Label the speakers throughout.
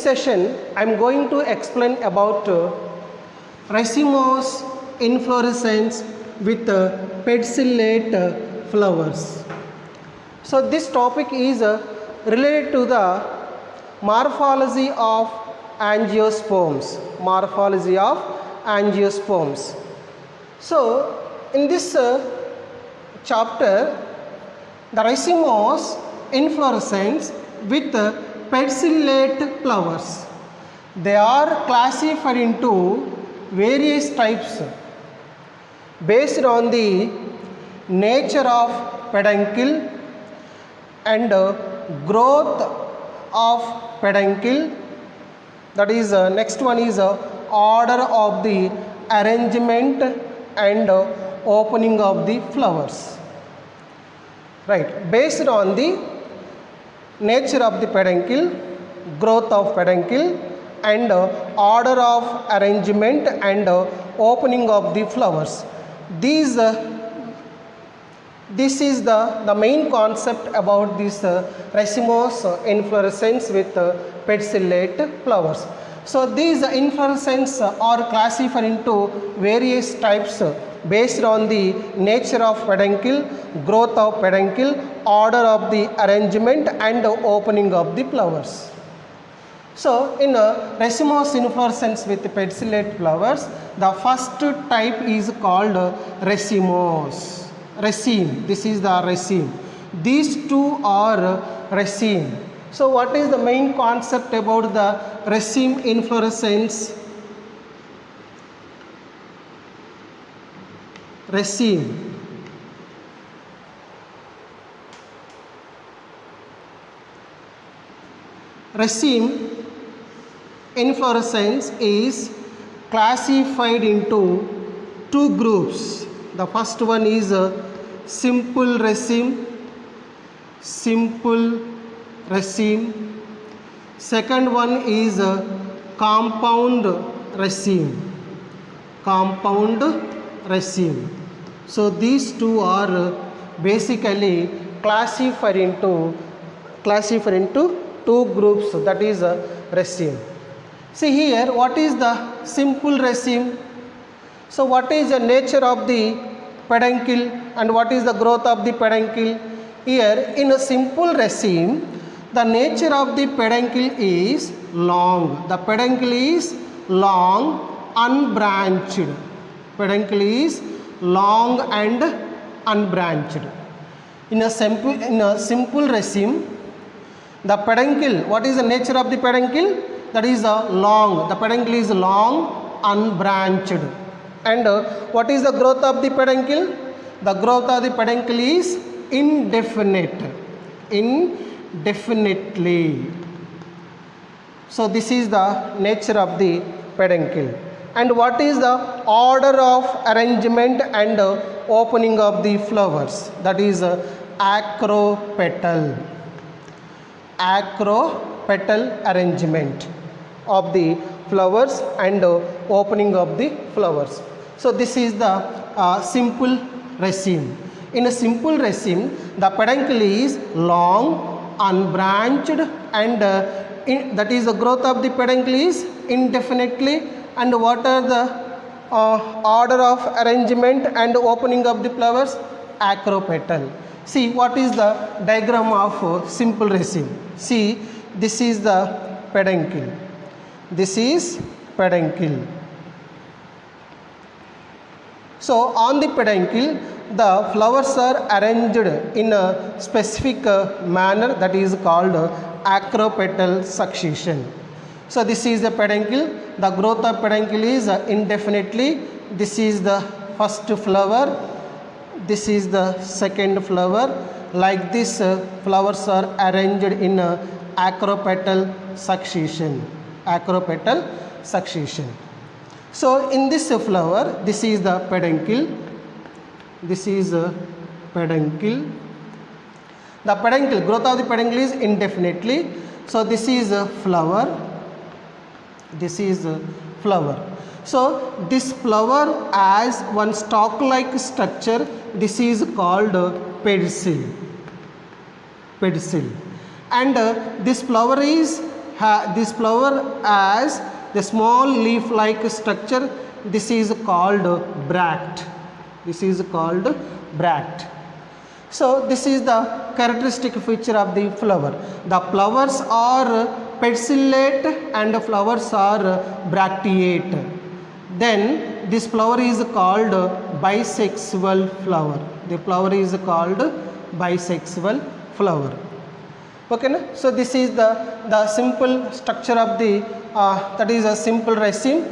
Speaker 1: session I am going to explain about racemose inflorescence with pedicellate flowers. So this topic is related to the morphology of angiosperms. Morphology of angiosperms. So in this chapter, the racemose inflorescence with pedicellate flowers. They are classified into various types based on the nature of peduncle and growth of peduncle. That is next one is order of the arrangement and opening of the flowers. Right, based on the nature of the peduncle, growth of peduncle and order of arrangement and opening of the flowers. This is the main concept about this racemose inflorescence with pedicellate flowers. So these inflorescence are classified into various types based on the nature of peduncle, growth of peduncle, order of the arrangement and opening of the flowers. So in racemose inflorescence with pedicellate flowers, the first type is called racemose. Raceme, this is the raceme. These two are raceme. So what is the main concept about the raceme inflorescence? Raceme. Raceme inflorescence is classified into two groups. The first one is simple raceme. Simple raceme. Second one is compound raceme. Compound raceme. So these two are basically classified into two groups, that is raceme. See here, what is the simple raceme? So what is the nature of the peduncle and what is the growth of the peduncle? Here in a simple raceme, the nature of the peduncle is long. The peduncle is long, unbranched. Peduncle is long and unbranched. In a simple raceme, the peduncle, what is the nature of the peduncle? That is long. The peduncle is long, unbranched. And what is the growth of the peduncle? The growth of the peduncle is indefinite. Indefinitely. So this is the nature of the peduncle. And what is the order of arrangement and opening of the flowers? That is acropetal. Acropetal arrangement of the flowers and opening of the flowers. So this is the simple raceme. In a simple raceme, the peduncle is long, unbranched, and that is the growth of the peduncle is indefinitely. And what are the order of arrangement and opening of the flowers? Acropetal. See what is the diagram of simple raceme. See, this is the peduncle. This is peduncle. So on the peduncle, the flowers are arranged in a specific manner, that is called acropetal succession. So this is the peduncle. The growth of peduncle is indefinitely. This is the first flower. This is the second flower. Like this, flowers are arranged in acropetal succession. Acropetal succession. So in this flower, this is the peduncle. This is a peduncle. The peduncle, growth of the peduncle is indefinitely. So this is a flower. This is a flower. So this flower has one stalk-like structure. This is called pedicel. Pedicel. And this flower is this flower has the small leaf like structure. This is called bract. This is called bract. So this is the characteristic feature of the flower. The flowers are pedicellate and the flowers are bracteate. Then this flower is called bisexual flower. The flower is called bisexual flower. Okay, na? So this is the simple structure of the that is a simple raceme.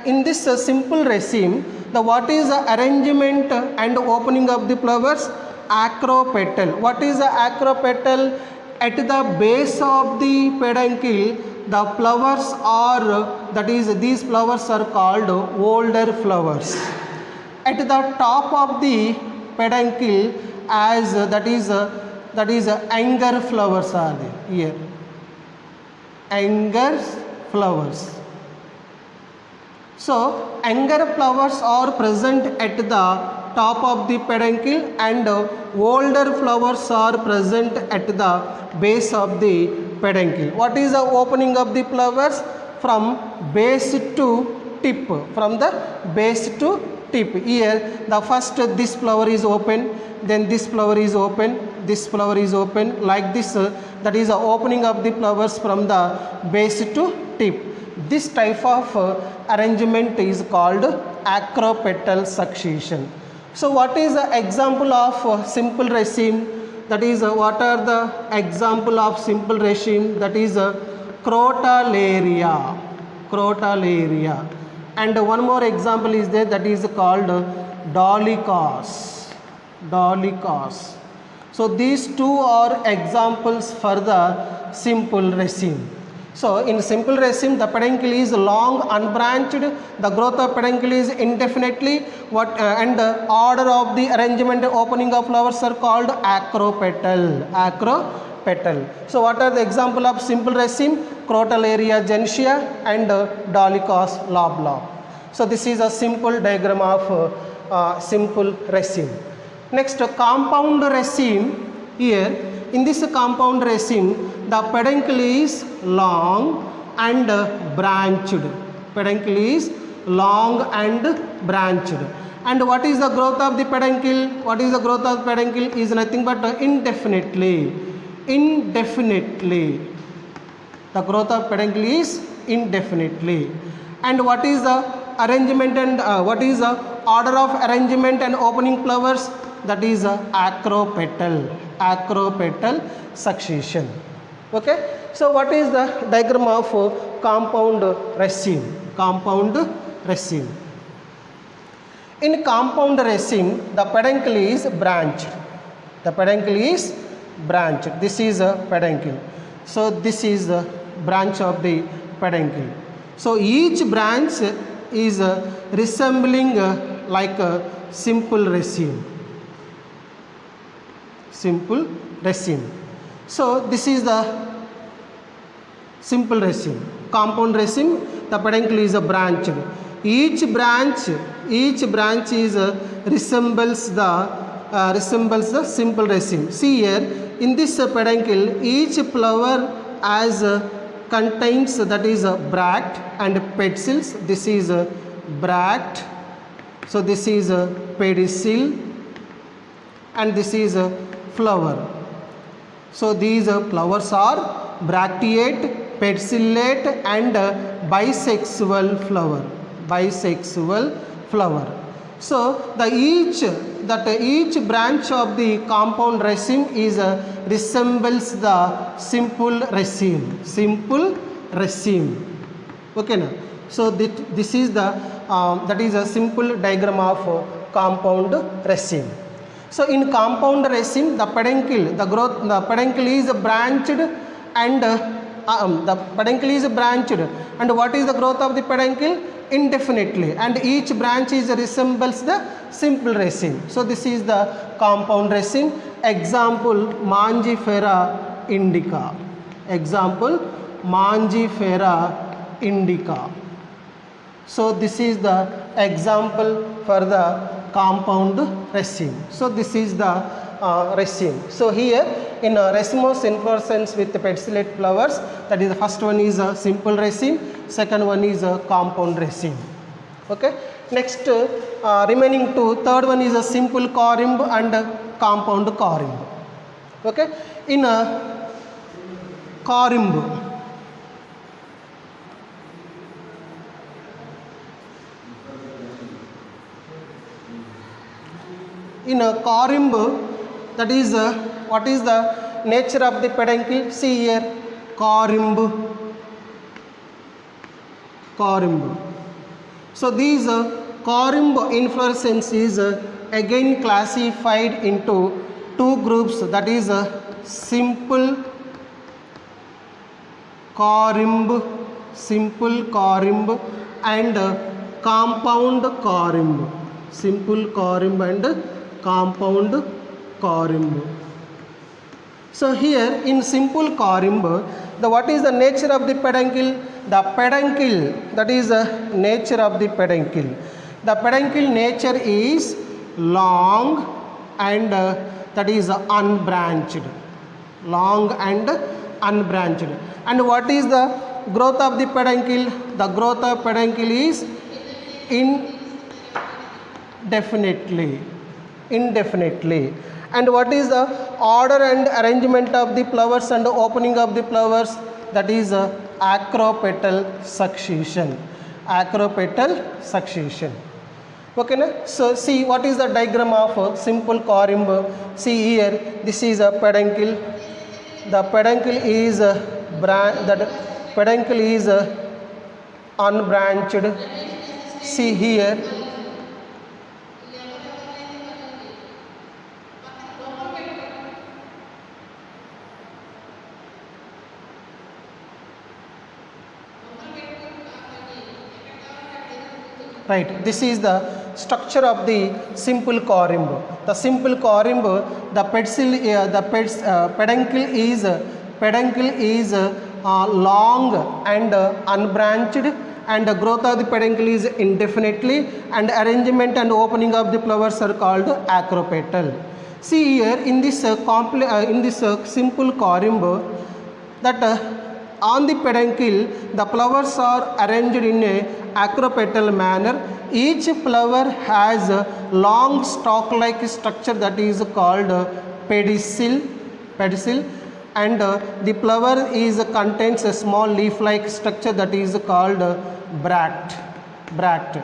Speaker 1: In this simple raceme, the what is the arrangement and opening of the flowers? Acropetal. What is the acropetal? At the base of the peduncle, the flowers are, that is, these flowers are called older flowers. At the top of the peduncle, as that is younger flowers are there here. Younger flowers. So younger flowers are present at the top of the peduncle and older flowers are present at the base of the peduncle. What is the opening of the flowers? From base to tip. From the base to tip. Here the first this flower is open, then this flower is open, this flower is open, like this. That is the opening of the flowers from the base to tip. This type of arrangement is called acropetal succession. So what is the example of simple raceme? That is what are the example of simple raceme? That is crotalaria. Crotalaria. And one more example is there, that is called dolichos. Dolichos. So these two are examples for the simple raceme. So in simple raceme, the peduncle is long, unbranched. The growth of peduncle is indefinitely. And the order of the arrangement and opening of flowers are called acropetal. Acropetal. So what are the example of simple raceme? Crotalaria gentiana and Dolichos lob. So this is a simple diagram of simple raceme. Next, compound raceme. Here in this compound raceme, the peduncle is long and branched. Peduncle is long and branched. And what is the growth of the peduncle? What is the growth of the peduncle? Is nothing but indefinitely. Indefinitely. The growth of peduncle is indefinitely. And what is the arrangement and what is the order of arrangement and opening flowers? That is acropetal. Acropetal succession. Okay. So what is the diagram of compound raceme? Compound raceme. In compound raceme, the peduncle is branched. The peduncle is branched. This is a peduncle. So this is the branch of the peduncle. So each branch is resembling like a simple raceme. Simple raceme. So this is the simple raceme. Compound raceme, the peduncle is branched. Each branch is resembles the simple raceme. See here, in this peduncle, each flower as contains, that is bract and pedicels. This is bract. So this is pedicel, and this is flower. So these flowers are bracteate, pedicellate and bisexual flower. Bisexual flower. So each branch of the compound raceme is resembles the simple raceme. Simple raceme. Okay now. So this is the that is a simple diagram of compound raceme. So in compound raceme, the peduncle is branched and the peduncle is branched. And what is the growth of the peduncle? Indefinitely. And each branch is resembles the simple raceme. So this is the compound raceme. Example, Mangifera indica. Example, Mangifera indica. So this is the example for the compound raceme. So this is the raceme. So here in racemose inflorescence with pedicellate flowers, that is the first one is a simple raceme, second one is a compound raceme. Okay. Next remaining two, third one is a simple corymb and a compound corymb. Okay. In a corymb, in a corymb, that is what is the nature of the peduncle? See here, corymb. So these corymb inflorescence is again classified into two groups, that is simple corymb and compound corymb. Simple corymb and compound corymb. So here in simple corymb, what is the nature of the peduncle? The peduncle, that is the nature of the peduncle. The peduncle nature is long and that is unbranched. Long and unbranched. And what is the growth of the peduncle? The growth of peduncle is indefinitely. And what is the order and arrangement of the flowers and opening of the flowers? That is acropetal succession. Okay, na? So see what is the diagram of simple corymb. See here, this is a peduncle. The peduncle is unbranched. See here. Right, this is the structure of the simple corymb. The simple corymb, the peduncle is long and unbranched, and the growth of the peduncle is indefinitely, and arrangement and opening of the flowers are called acropetal. See here in this simple corymb, that on the peduncle the flowers are arranged in a acropetal manner. Each flower has a long stalk-like structure that is called pedicel, and the flower contains a small leaf-like structure that is called bract,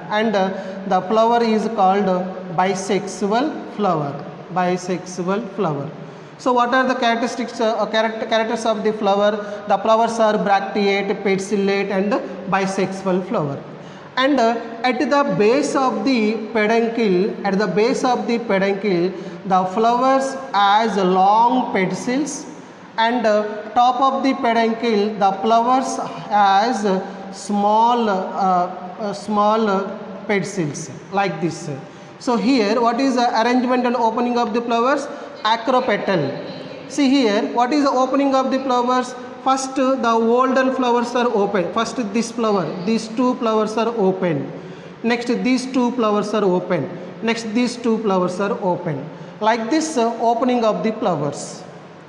Speaker 1: and the flower is called bisexual flower. So what are the characteristics, characters of the flower? The flowers are bracteate, pedicellate and bisexual flower. And at the base of the peduncle, the flowers has long pedicels, and top of the peduncle the flowers has small pedicels like this. So here what is the arrangement and opening of the flowers? Acropetal. See here, what is the opening of the flowers? First the older flowers are open. First this flower, these two flowers are open. Next these two flowers are open. Next these two flowers are open. Like this opening of the flowers.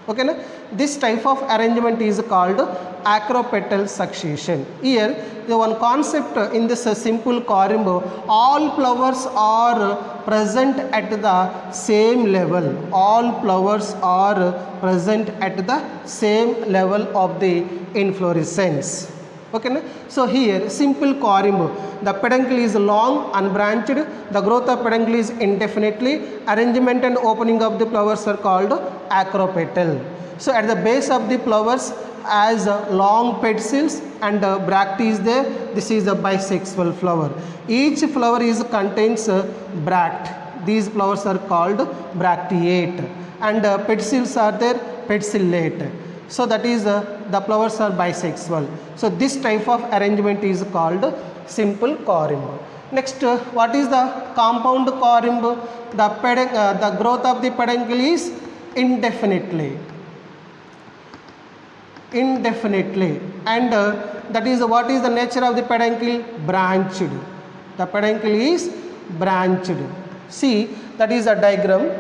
Speaker 1: Okay, na? This type of arrangement is called acropetal succession. Here the one concept in this simple corymb, all flowers are present at the same level. All flowers are present at the same level of the inflorescence. Okay, na? So here simple corymb, the peduncle is long, unbranched, the growth of peduncle is indefinitely, arrangement and opening of the flowers are called acropetal. So at the base of the flowers as long pedicels and bracte is there. This is a bisexual flower. Each flower contains bract. These flowers are called bracteate, and pedicels are there, pedicellate. So that is the flowers are bisexual. So this type of arrangement is called simple corymb. Next, what is the compound corymb? The growth of the peduncle is indefinitely, and that is what is the nature of the peduncle? Branched. The peduncle is branched. See, that is a diagram.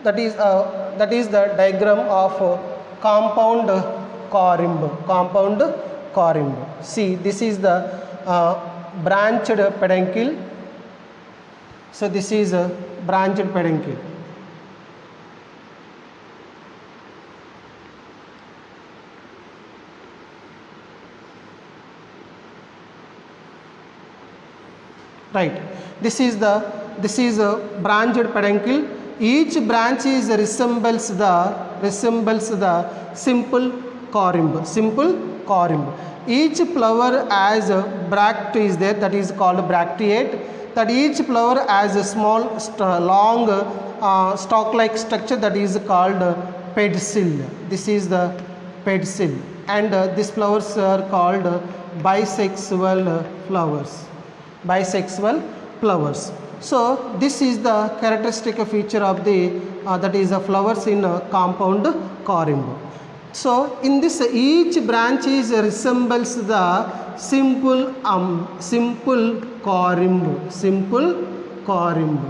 Speaker 1: that is the diagram of compound corymb. Compound corymb. See, this is the branched peduncle. So this is a branched peduncle. Right. This is a branched peduncle. Each branch is resembles the simple corymb. Simple corymb. Each flower has a bract is there, that is called bracteate. That each flower has a small long stalk-like structure, that is called pedicel. This is the pedicel, and these flowers are called bisexual flowers. Bisexual flowers. So this is the characteristic feature of the that is the flowers in compound corymb. So in this, each branch is resembles the simple corymb. Simple corymb.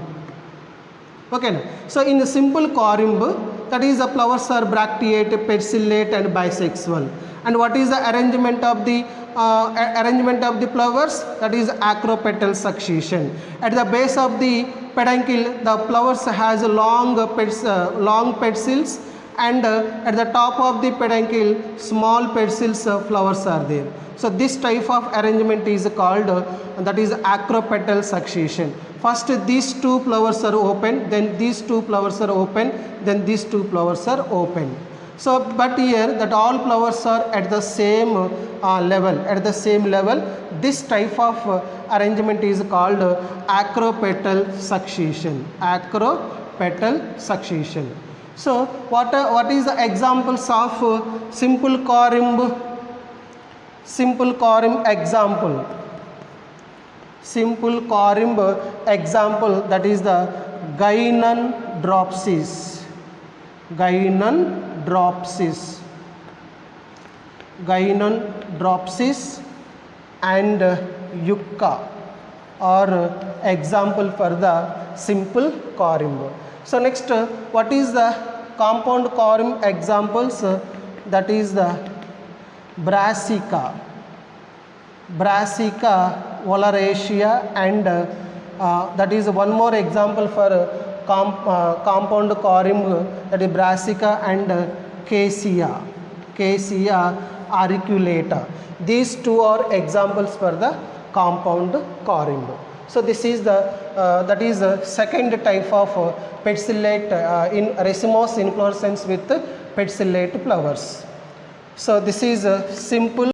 Speaker 1: Okay. So in the simple corymb, that is the flowers are bracteate, pedicellate and bisexual. And what is the arrangement of the flowers? That is acropetal succession. At the base of the peduncle, the flowers has long pedicels, and at the top of the peduncle, small pedicels flowers are there. So this type of arrangement is called that is acropetal succession. First these two flowers are open, then these two flowers are open, then these two flowers are open. So, but here that all flowers are at the same level. This type of arrangement is called acropetal succession. Acropetal succession. So, what is the examples of simple corymb? Simple corymb example. Simple corymb example, that is the Gynandropsis. Gynandropsis and Yucca are example for the simple corymb. So next, what is the compound corymb examples? That is the Brassica, oleracea, and that is one more example for compound corymb, that is Brassica and Cassia auriculata. These two are examples for the compound corymb. So this is the that is the second type of pedicellate in racemose inflorescence with pedicellate flowers. So this is a simple